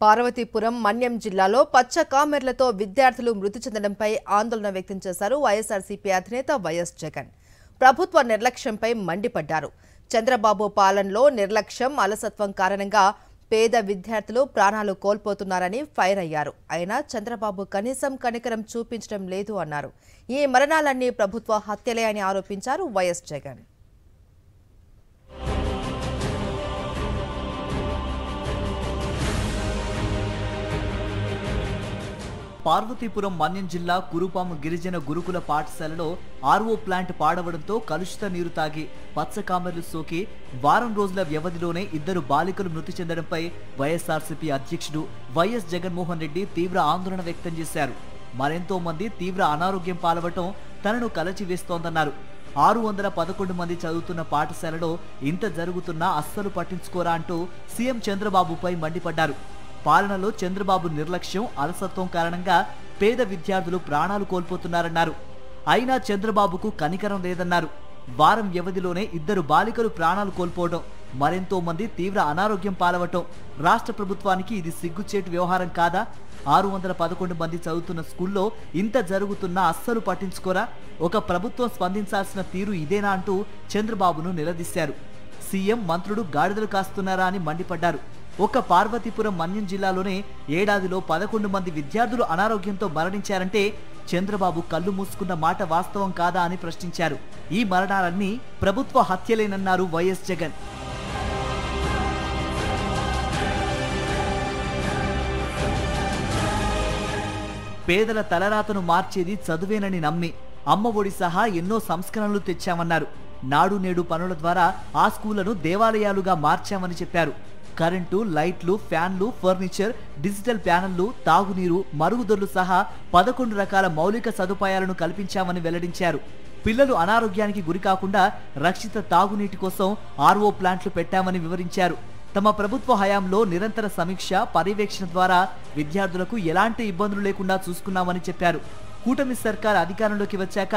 పార్వతీపురం మన్యం జిల్లాలో పచ్చ కామెర్లతో విద్యార్థులు మృతి చెందడంపై ఆందోళన వ్యక్తం చేశారు వైఎస్ఆర్సీపీ అధినేత వైఎస్ జగన్. ప్రభుత్వ నిర్లక్ష్యంపై మండిపడ్డారు. చంద్రబాబు పాలనలో నిర్లక్ష్యం, అలసత్వం కారణంగా పేద విద్యార్థులు ప్రాణాలు కోల్పోతున్నారని ఫైర్ అయ్యారు. అయినా చంద్రబాబు కనీసం కనికరం చూపించడం లేదు అన్నారు. ఈ మరణాలన్నీ ప్రభుత్వ హత్యలే అని ఆరోపించారు వైఎస్ జగన్. పార్వతీపురం మన్యం జిల్లా కురుపాం గిరిజన గురుకుల పాఠశాలలో ఆర్ఓ ప్లాంట్ పాడవడంతో కలుషిత నీరు తాగి పచ్చకామెర్లు సోకి వారం రోజుల వ్యవధిలోనే 2 బాలికలు మృతి చెందడంపై వైఎస్ఆర్సీపీ అధ్యక్షుడు వైఎస్ జగన్మోహన్ రెడ్డి తీవ్ర ఆందోళన వ్యక్తం చేశారు. మరెంతో మంది తీవ్ర అనారోగ్యం పాలవటం తనను కలచివేస్తోందన్నారు. 611 మంది చదువుతున్న పాఠశాలలో ఇంత జరుగుతున్నా అస్సలు పట్టించుకోరా అంటూ సీఎం చంద్రబాబుపై మండిపడ్డారు. పాలనలో చంద్రబాబు నిర్లక్ష్యం, అలసత్వం కారణంగా పేద విద్యార్థులు ప్రాణాలు కోల్పోతున్నారన్నారు. అయినా చంద్రబాబుకు కనికరం లేదన్నారు. వారం వ్యవధిలోనే 2 బాలికలు ప్రాణాలు కోల్పోవడం, మరెంతో మంది తీవ్ర అనారోగ్యం పాలవటం రాష్ట్ర ప్రభుత్వానికి ఇది సిగ్గుచేటు వ్యవహారం కాదా? 611 మంది చదువుతున్న స్కూల్లో ఇంత జరుగుతున్నా అస్సలు పట్టించుకోరా? ఒక ప్రభుత్వం స్పందించాల్సిన తీరు ఇదేనా అంటూ చంద్రబాబును నిలదీశారు. సీఎం, మంత్రులు గాడిదలు కాస్తున్నారా అని మండిపడ్డారు. ఒక పార్వతీపురం మన్యం జిల్లాలోనే ఏడాదిలో 11 మంది విద్యార్థులు అనారోగ్యంతో మరణించారంటే చంద్రబాబు కళ్ళు మూసుకున్న మాట వాస్తవం కాదా అని ప్రశ్నించారు. ఈ మరణాలన్నీ ప్రభుత్వ హత్యలేనన్నారు వైఎస్ జగన్. పేదల తలరాతను మార్చేది చదువేనని నమ్మి అమ్మ ఒడి సహా ఎన్నో సంస్కరణలు తెచ్చామన్నారు. నాడు నేడు పనుల ద్వారా ఆ స్కూళ్లను దేవాలయాలుగా మార్చామని చెప్పారు. కరెంటు, లైట్లు, ఫ్యాన్లు, ఫర్నిచర్, డిజిటల్ ప్యానెళ్లు, తాగునీరు, మరుగుదొడ్లు సహా 11 రకాల మౌలిక సదుపాయాలను కల్పించామని వెల్లడించారు. పిల్లలు అనారోగ్యానికి గురికాకుండా రక్షిత తాగునీటి కోసం ఆర్ఓ ప్లాంట్లు పెట్టామని వివరించారు. తమ ప్రభుత్వ హయాంలో నిరంతర సమీక్ష, పర్యవేక్షణ ద్వారా విద్యార్థులకు ఎలాంటి ఇబ్బందులు లేకుండా చూసుకున్నామని చెప్పారు. కూటమి సర్కార్ అధికారంలోకి వచ్చాక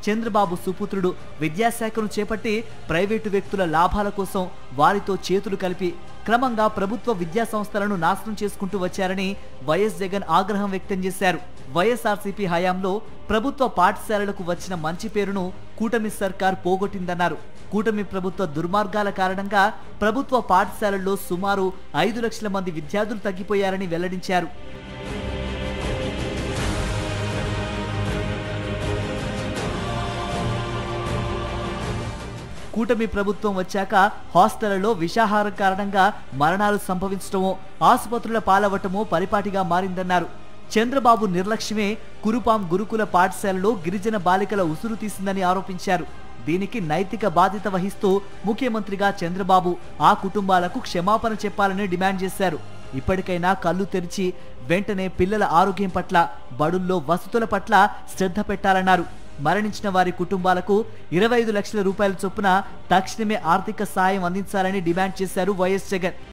చంద్రబాబు సుపుత్రుడు విద్యాశాఖను చేపట్టి ప్రైవేటు వ్యక్తుల లాభాల కోసం వారితో చేతులు కలిపి క్రమంగా ప్రభుత్వ విద్యా సంస్థలను నాశనం చేసుకుంటూ వచ్చారని వైఎస్ జగన్ ఆగ్రహం వ్యక్తం చేశారు. వైఎస్ఆర్సీపీ హయాంలో ప్రభుత్వ పాఠశాలలకు వచ్చిన మంచి పేరును కూటమి సర్కార్ పోగొట్టిందన్నారు. కూటమి ప్రభుత్వ దుర్మార్గాల కారణంగా ప్రభుత్వ పాఠశాలల్లో సుమారు 5 లక్షల మంది విద్యార్థులు తగ్గిపోయారని వెల్లడించారు. కూటమి ప్రభుత్వం వచ్చాక హాస్టళ్లలో విషాహారం కారణంగా మరణాలు సంభవించడమో, ఆసుపత్రుల పాలవటమో పరిపాటిగా మారిందన్నారు. చంద్రబాబు నిర్లక్ష్యమే కురుపాం గురుకుల పాఠశాలలో గిరిజన బాలికల ఉసురు తీసిందని ఆరోపించారు. దీనికి నైతిక బాధ్యత వహిస్తూ ముఖ్యమంత్రిగా చంద్రబాబు ఆ కుటుంబాలకు క్షమాపణ చెప్పాలని డిమాండ్ చేశారు. ఇప్పటికైనా కళ్ళు తెరిచి వెంటనే పిల్లల ఆరోగ్యం పట్ల, బడుల్లో వసతుల పట్ల శ్రద్ధ పెట్టాలన్నారు. మరణించిన వారి కుటుంబాలకు 25 లక్షల రూపాయల చొప్పున తక్షణమే ఆర్థిక సాయం అందించాలని డిమాండ్ చేశారు వైఎస్ జగన్.